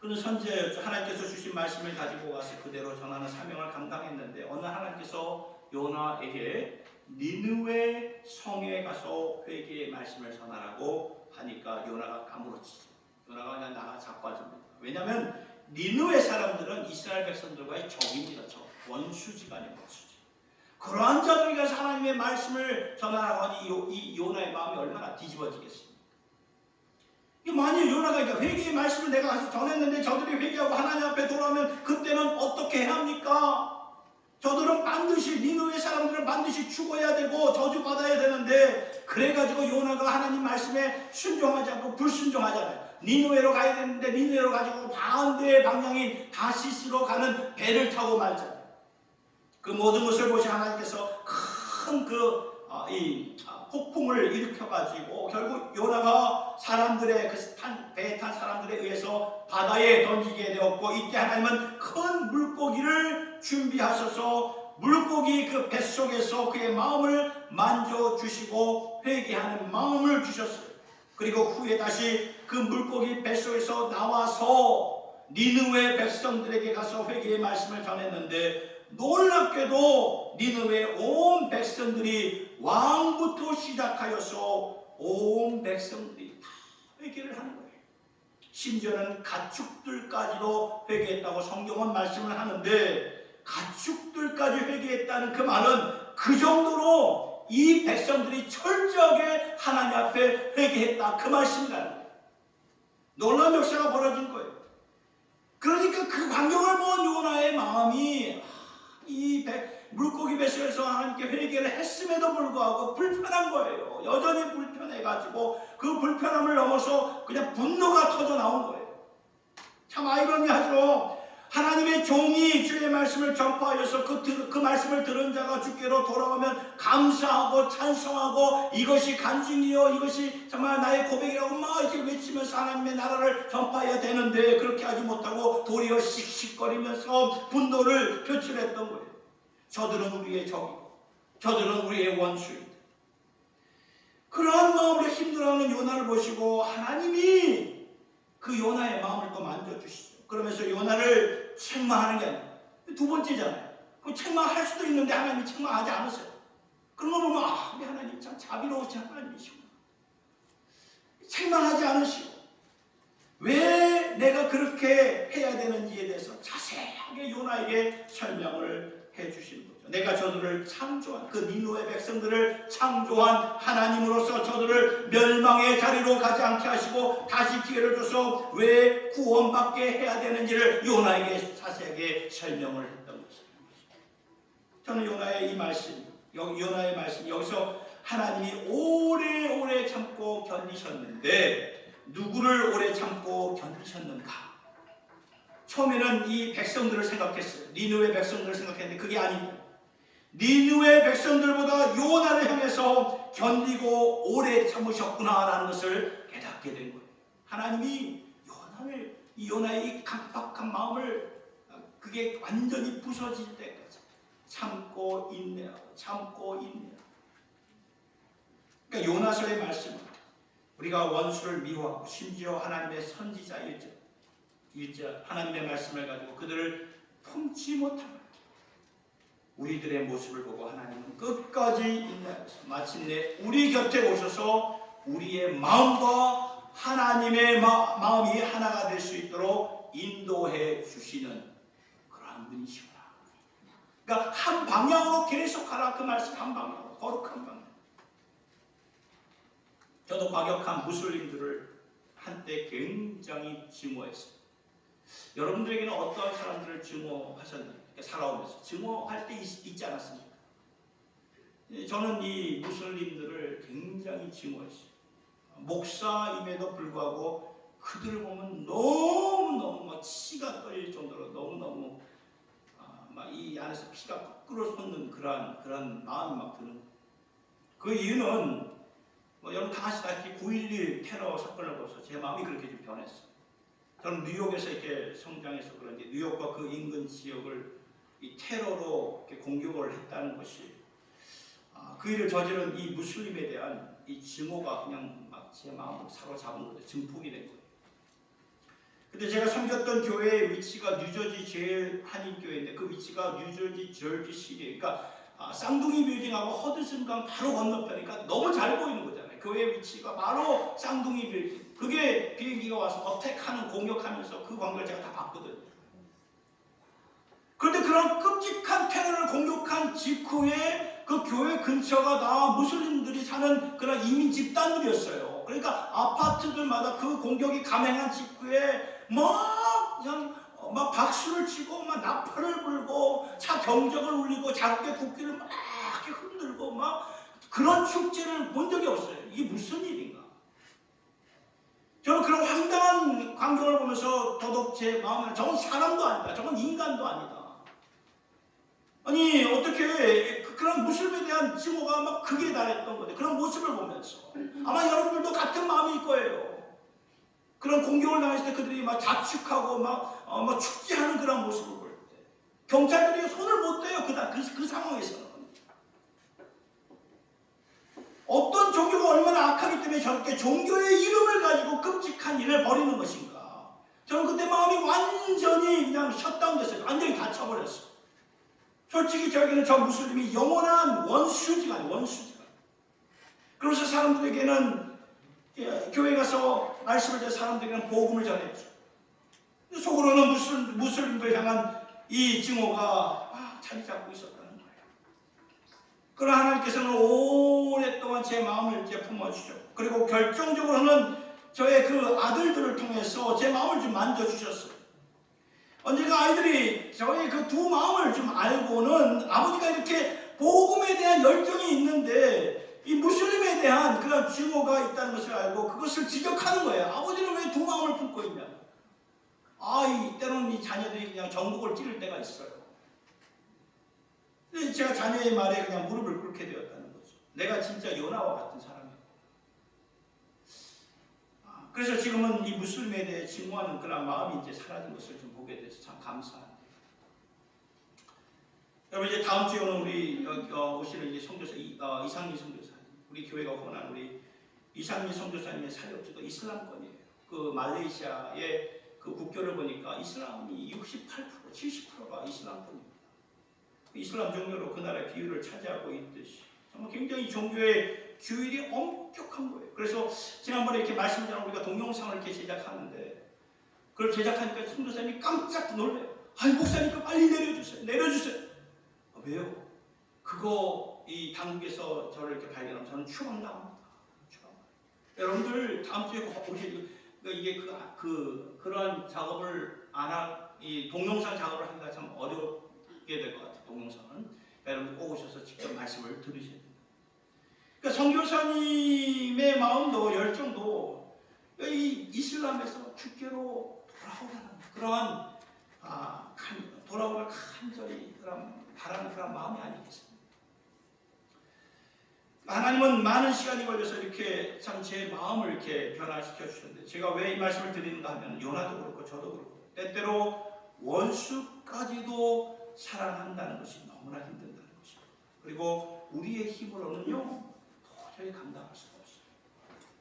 그는 선지자였죠. 하나님께서 주신 말씀을 가지고 가서 그대로 전하는 사명을 감당했는데 어느 하나님께서 요나에게 니느웨 성에 가서 회개의 말씀을 전하라고 하니까 요나가 까무러치죠. 요나가 그냥 나가 자빠집니다. 왜냐하면 니느웨 사람들은 이스라엘 백성들과의 적입니다. 원수지간의 원수지. 그러한 자들에게 가서 하나님의 말씀을 전하라고 하니 이 요나의 마음이 얼마나 뒤집어지겠습니까? 만일 요나가 회개의 말씀을 내가 가서 전했는데 저들이 회개하고 하나님 앞에 돌아오면 그때는 어떻게 해야 합니까? 저들은 반드시 니느웨 사람들은 반드시 죽어야 되고 저주받아야 되는데 그래가지고 요나가 하나님 말씀에 순종하지 않고 불순종하잖아요. 니느웨로 가야 되는데 니느웨로 가지고 반대의 방향인 다시스로 가는 배를 타고 말잖아요. 그 모든 것을 보시 하나님께서 큰 폭풍을 일으켜가지고 결국 요나가 사람들의 배에 탄 사람들에 의해서 바다에 던지게 되었고 이때 하나님은 큰 물고기를 준비하셔서 물고기 그 뱃속에서 그의 마음을 만져주시고 회개하는 마음을 주셨어요. 그리고 후에 다시 그 물고기 뱃속에서 나와서 니느웨 백성들에게 가서 회개의 말씀을 전했는데 놀랍게도 니느웨 온 백성들이 왕부터 시작하여서 온 백성들이 다 회개를 하는 거예요. 심지어는 가축들까지도 회개했다고 성경은 말씀을 하는데 가축들까지 회개했다는 그 말은 그 정도로 이 백성들이 철저하게 하나님 앞에 회개했다 그 말씀이라는 거예요. 놀라운 역사가 벌어진 거예요. 그러니까 그 광경을 본 요나의 마음이 이 물고기 뱃속에서 하나님께 회개를 했음에도 불구하고 불편한 거예요. 여전히 불편해가지고 그 불편함을 넘어서 그냥 분노가 터져 나온 거예요. 참 아이러니하죠. 하나님의 종이 주의 말씀을 전파하여서 그 말씀을 들은 자가 주께로 돌아오면 감사하고 찬송하고 이것이 간증이요 이것이 정말 나의 고백이라고 막 이렇게 외치면서 하나님의 나라를 전파해야 되는데 그렇게 하지 못하고 도리어 씩씩거리면서 분노를 표출했던 거예요. 저들은 우리의 적이고 저들은 우리의 원수입니다. 그러한 마음으로 힘들어하는 요나를 보시고 하나님이 그 요나의 마음을 또 만져주시죠. 그러면서 요나를 책망하는 게 아니에요. 두 번째잖아요. 그 책망할 수도 있는데 하나님이 책망하지 않으세요. 그런 거 보면 우리 하나님 참 자비로우신 하나님이시구나. 책망하지 않으시고 왜 내가 그렇게 해야 되는지에 대해서 자세하게 요나에게 설명을 해주시는 거죠. 내가 저들을 창조한 그 니느웨 백성들을 창조한 하나님으로서 저들을 멸망의 자리로 가지 않게 하시고 다시 기회를 줘서 왜 구원받게 해야 되는지를 요나에게 자세하게 설명을 했던 것입니다. 저는 요나의 이 말씀, 요나의 말씀 여기서 하나님이 오래오래 참고 견디셨는데 누구를 오래 참고 견디셨는가? 처음에는 이 백성들을 생각했어요. 니느웨 백성들을 생각했는데 그게 아니고 니느웨 백성들보다 요나를 향해서 견디고 오래 참으셨구나라는 것을 깨닫게 된 거예요. 하나님이 이 요나의 이 강박한 마음을 그게 완전히 부서질 때까지 참고 인내하고 참고 인내하고. 그러니까 요나서의 말씀은 우리가 원수를 미워하고 심지어 하나님의 선지자일지 하나님의 말씀을 가지고 그들을 품지 못하면 우리들의 모습을 보고 하나님은 끝까지 인내하셔서 마침내 우리 곁에 오셔서 우리의 마음과 하나님의 마음이 하나가 될 수 있도록 인도해 주시는 그러한 분이시구나. 그러니까 한 방향으로 계속 가라 그 말씀. 한 방향으로 거룩한 방향. 저도 과격한 무슬림들을 한때 굉장히 증오했어요. 여러분들에게는 어떠한 사람들을 증오하셨나요? 살아오면서 증오할 때 있지 않았습니까? 저는 이 무슬림들을 굉장히 증오했어요. 목사임에도 불구하고 그들을 보면 너무너무 막 치가 떨릴 정도로 너무너무 막 이 안에서 피가 거꾸로 솟는 그런 마음이 막 드는. 그 이유는 여러분 다 아시다시피 9.11 테러 사건을 보면서 제 마음이 그렇게 좀 변했어요. 저는 뉴욕에서 이렇게 성장해서 그런지 뉴욕과 그 인근 지역을 이 테러로 이렇게 공격을 했다는 것이 그 일을 저지른 이 무슬림에 대한 이 증오가 그냥 막 제 마음을 사로잡은 거죠. 증폭이 된 거예요. 근데 제가 섬겼던 교회의 위치가 뉴저지 제일 한인교회인데 그 위치가 뉴저지 저지시리, 그러니까 쌍둥이 빌딩하고 허드슨강 바로 건너편이니까 너무 잘 보이는 거잖아요. 교회 위치가 바로 쌍둥이 빌딩. 그게 비행기가 와서 어택하는 공격하면서 그 광고를 제가 다 봤거든요. 그런데 그런 끔찍한 테러를 공격한 직후에 그 교회 근처가 다 무슬림들이 사는 그런 이민 집단들이었어요. 그러니까 아파트들마다 그 공격이 감행한 직후에 막 박수를 치고 막 나팔을 불고 차 경적을 울리고 작게 국기를 막 이렇게 흔들고 막 그런 축제를 본 적이 없어요. 이게 무슨 일인가? 저는 그런 황당한 광경을 보면서 더더욱 제 마음에 저건 사람도 아니다. 저건 인간도 아니다. 아니 어떻게 그런 무슬림에 대한 증오가 막 극에 달했던 거죠. 그런 모습을 보면서 아마 여러분들도 같은 마음일 거예요. 그런 공격을 당했을 때 그들이 막 자축하고 막 축제하는 그런 모습을 볼 때 경찰들이 손을 못 대요. 그 상황에서는 어떤 종교가 얼마나 악하기 때문에 저렇게 종교의 이름을 가지고 끔찍한 일을 벌이는 것인가. 저는 그때 마음이 완전히 그냥 셧다운됐어요. 완전히 닫혀버렸어요. 솔직히 저에게는 저 무슬림이 영원한 원수지가 아니에요. 원수지가. 그래서 사람들에게는 교회 가서 말씀을 듣는 사람들에게는 복음을 전했죠. 속으로는 무슬림들 향한 이 증오가 자리 잡고 있었다는 거예요. 그러나 하나님께서는 오랫동안 제 마음을 이제 품어주죠. 그리고 결정적으로는 저의 그 아들들을 통해서 제 마음을 좀 만져주셨어요. 언젠가 아이들이 저의 그 두 마음을 좀 알고는 아버지가 이렇게 복음에 대한 열정이 있는데 이 무슬림에 대한 그런 증오가 있다는 것을 알고 그것을 지적하는 거예요. 아버지는 왜 두 마음을 품고 있냐. 때로는 이 자녀들이 그냥 정복을 찌를 때가 있어요. 제가 자녀의 말에 그냥 무릎을 꿇게 되었다는 거죠. 내가 진짜 요나와 같은 사람이고. 그래서 지금은 이 무슬림에 대해 증오하는 그런 마음이 이제 사라진 것을 좀 보게 돼서 참 감사합니다. 여러분 이제 다음 주에 오는 우리 오시는 이제 선교사 이상민 선교사님, 우리 교회가 후원한 우리 이상민 선교사님의 사역지도 이슬람권이에요. 그 말레이시아의 그 국교를 보니까 이슬람이 68%, 70%가 이슬람권입니다. 이슬람 종교로 그 나라의 비율을 차지하고 있듯이 정말 굉장히 종교의 규율이 엄격한 거예요. 그래서 지난번에 이렇게 말씀드린 우리가 동영상을 이렇게 제작하는데 그걸 제작하니까 선교사님이 깜짝 놀래요. 목사님 그 빨리 내려주세요. 왜요? 그거 이 당국에서 저를 이렇게 발견하면 저는 추방당합니다. 여러분들 다음 주에 오실 이게 그런 작업을 이 동영상 작업을 하기가 참 어렵게 될 것 같아요. 동영상은 여러분 꼭 오셔서 직접 말씀을 들으셔야 됩니다. 그러니까 선교사님의 마음도 열정도 이 이슬람에서 주께로 돌아오라는 그러한 돌아오길 간절히 바라는 그런 마음이 아니겠습니까? 하나님은 많은 시간이 걸려서 이렇게 참 제 마음을 이렇게 변화시켜 주셨는데 제가 왜 이 말씀을 드리는가 하면 요나도 그렇고 저도 그렇고 때때로 원수까지도 사랑한다는 것이 너무나 힘든다는 것입니다. 그리고 우리의 힘으로는요 도저히 감당할 수가 없어요.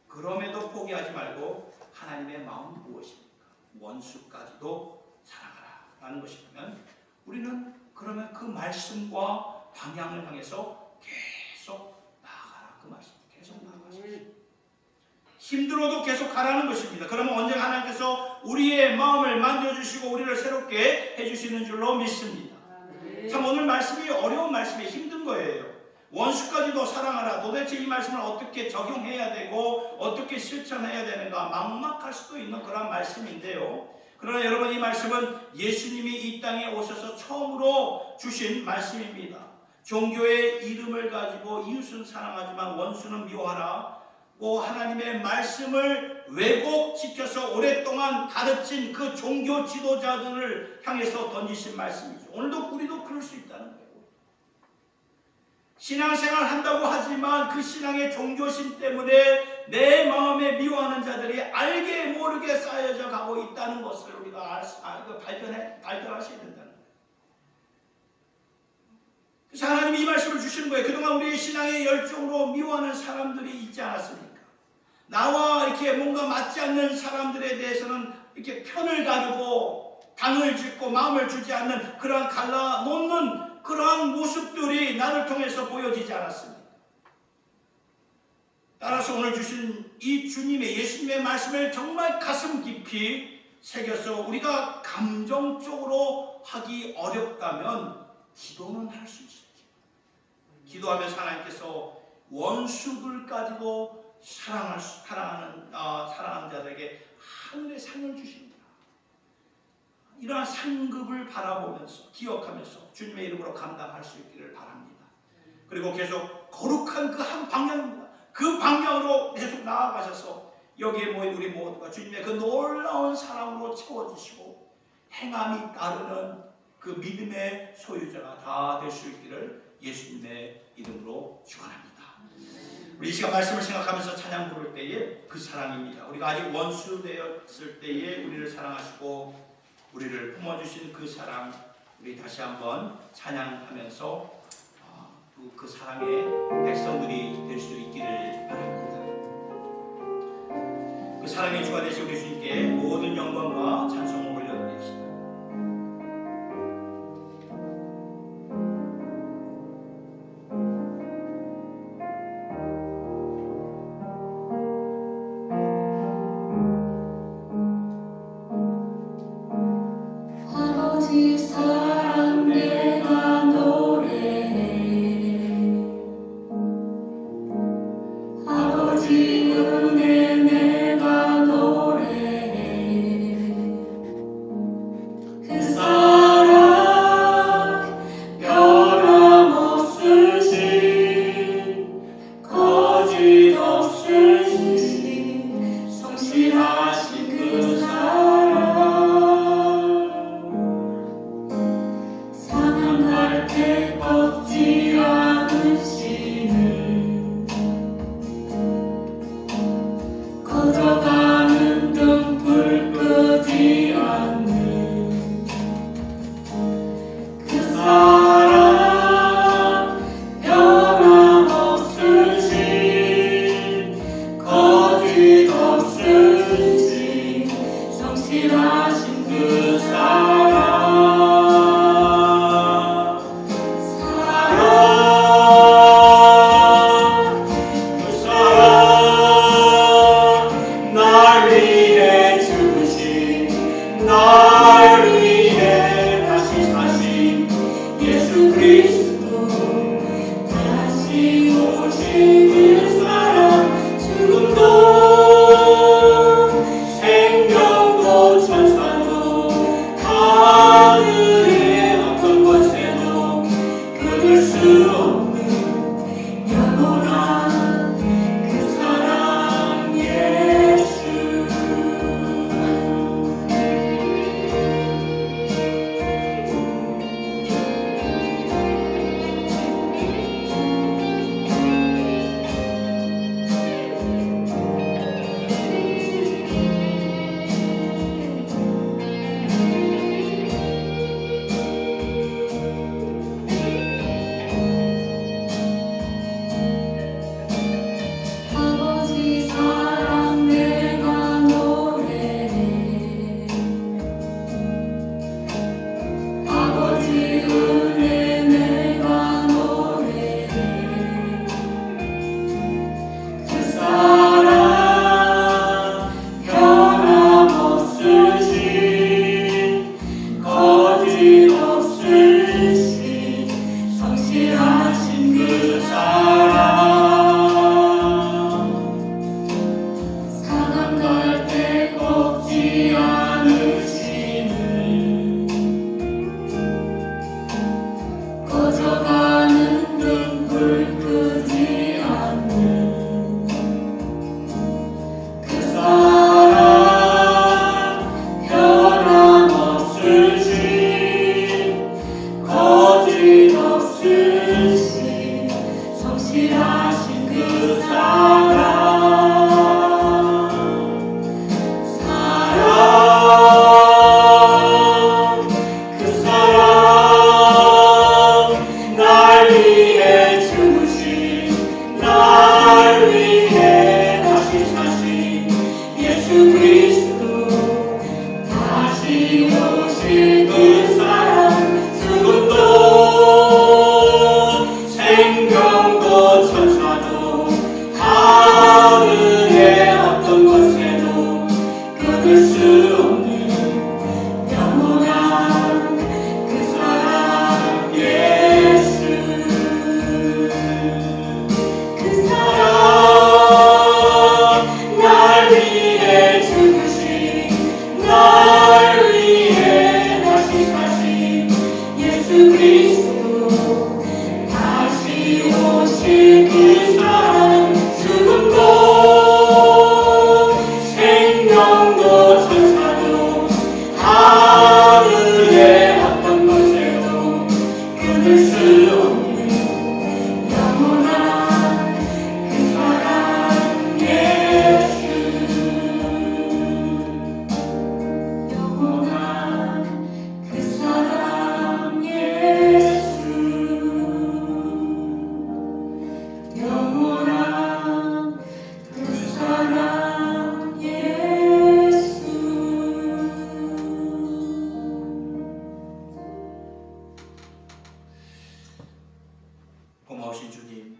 그럼에도 포기하지 말고 하나님의 마음 무엇입니까? 원수까지도 사랑하라 라는 것이라면 우리는 그러면 그 말씀과 방향을 향해서 계속 나아가라. 그 말씀 계속 나아가십시오. 힘들어도 계속 가라는 것입니다. 그러면 언젠가 하나님께서 우리의 마음을 만져주시고 우리를 새롭게 해주시는 줄로 믿습니다. 참 오늘 말씀이 어려운 말씀이 힘든 거예요. 원수까지도 사랑하라. 도대체 이 말씀을 어떻게 적용해야 되고 어떻게 실천해야 되는가 막막할 수도 있는 그런 말씀인데요. 그러나 여러분 이 말씀은 예수님이 이 땅에 오셔서 처음으로 주신 말씀입니다. 종교의 이름을 가지고 이웃은 사랑하지만 원수는 미워하라. 하나님의 말씀을 왜곡시켜서 오랫동안 가르친 그 종교 지도자들을 향해서 던지신 말씀이죠. 오늘도 우리도 그럴 수 있다는 거예요. 신앙생활 한다고 하지만 그 신앙의 종교심 때문에 내 마음에 미워하는 자들이 알게 모르게 쌓여져 가고 있다는 것을 우리가 발견하셔야 된다는 거예요. 그래서 하나님이 이 말씀을 주시는 거예요. 그동안 우리의 신앙의 열정으로 미워하는 사람들이 있지 않았습니까? 나와 이렇게 뭔가 맞지 않는 사람들에 대해서는 이렇게 편을 가지고 당을 짓고 마음을 주지 않는 그러한 갈라놓는 그러한 모습들이 나를 통해서 보여지지 않았습니다. 따라서 오늘 주신 이 주님의 예수님의 말씀을 정말 가슴 깊이 새겨서 우리가 감정적으로 하기 어렵다면 기도는 할 수 있어요. 기도하면서 하나님께서 원수들까지도 사랑하는 자들에게 하늘의 상을 주십니다. 이러한 상급을 바라보면서 기억하면서 주님의 이름으로 감당할 수 있기를 바랍니다. 그리고 계속 거룩한 그 한 방향입니다. 그 방향으로 계속 나아가셔서 여기에 모인 우리 모두가 주님의 그 놀라운 사랑으로 채워주시고 행함이 따르는 그 믿음의 소유자가 다 될 수 있기를 예수님의 이름으로 축원합니다. 우리 이 시간 말씀을 생각하면서 찬양 부를 때에 그 사랑입니다. 우리가 아직 원수 되었을 때에 우리를 사랑하시고 우리를 품어주신 그 사랑, 우리 다시 한번 찬양하면서 그 사랑의 백성들이 될 수 있기를 바랍니다. 그 사랑의 주가 되신 우리 주님께 모든 영광과 찬송을 올려드립시다. 아버지 사랑 내가 노래해, 아버지 은혜 내가 노래해. 그 사랑 변함없으신 거짓 없으신 성실하신 그 사랑, 상한 갈대 꺾지 않으시는, 꺼져가는 등불 끄지 않는 그 사랑, 변함없으신 거짓 없으신 성실하신 그 사랑, 그 사랑 날 위해 주신, 날 위해 다시 사신 예수 그리스도, 다시 오신 그 사랑, 죽음도 생명도 천사도 하늘의 어떤 곳에도 끊을 수 없는 영원한 그 사랑 예수. 아버지 사랑 내가 노래해, 아버지 은혜 내가 노래해. 그 사랑 변함없으신 거짓 없으신 성실하신 그 사랑, 상한 갈대 꺾지 않으시는, 꺼져가는 등불 끄지 않는 그 사랑, 변함없으신 거짓 없으신 성실하신 그 사랑, 그 사랑 날 위해 주신, 날 위해 다시 사신 예수 그리스도, 고마우신 주님,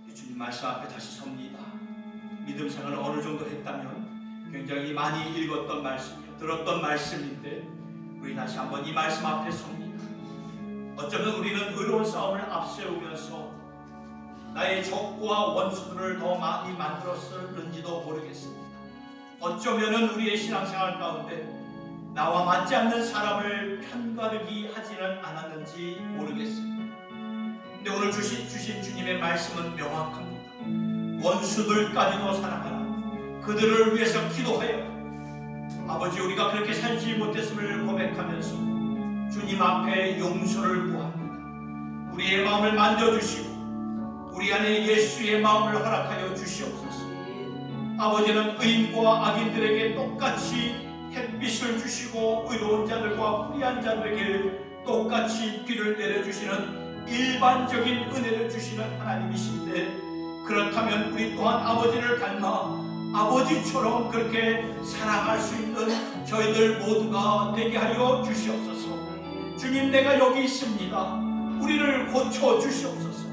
이 주님 말씀 앞에 다시 섭니다. 믿음 생활을 어느 정도 했다면 굉장히 많이 읽었던 말씀이요, 들었던 말씀인데 우리 다시 한번 이 말씀 앞에 섭니다. 어쩌면 우리는 의로운 싸움을 앞세우면서 나의 적과 원수들을 더 많이 만들었을는지도 모르겠습니다. 어쩌면 우리의 신앙생활 가운데 나와 맞지 않는 사람을 편가르기 하지는 않았는지 모르겠습니다. 근데 오늘 주신 주님의 말씀은 명확합니다. 원수들까지도 사랑하라. 그들을 위해서 기도하여 아버지, 우리가 그렇게 살지 못했음을 고백하면서 주님 앞에 용서를 구합니다. 우리의 마음을 만져주시고 우리 안에 예수의 마음을 허락하여 주시옵소서. 아버지는 의인과 악인들에게 똑같이 햇빛을 주시고 의로운 자들과 불의한 자들에게 똑같이 비를 내려주시는 일반적인 은혜를 주시는 하나님이신데, 그렇다면 우리 또한 아버지를 닮아 아버지처럼 그렇게 사랑할 수 있는 저희들 모두가 되게 하여 주시옵소서. 주님, 내가 여기 있습니다. 우리를 고쳐 주시옵소서.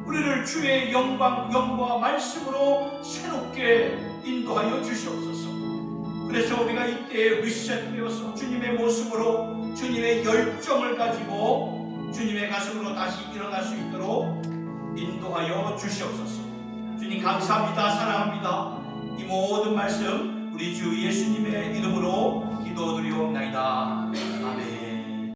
우리를 주의 영광과 말씀으로 새롭게 인도하여 주시옵소서. 그래서 우리가 이때에 리셋되어서 주님의 모습으로 주님의 열정을 가지고 주님의 가슴으로 다시 일어날 수 있도록 인도하여 주시옵소서. 주님 감사합니다. 사랑합니다. 이 모든 말씀 우리 주 예수님의 이름으로 기도드리옵나이다.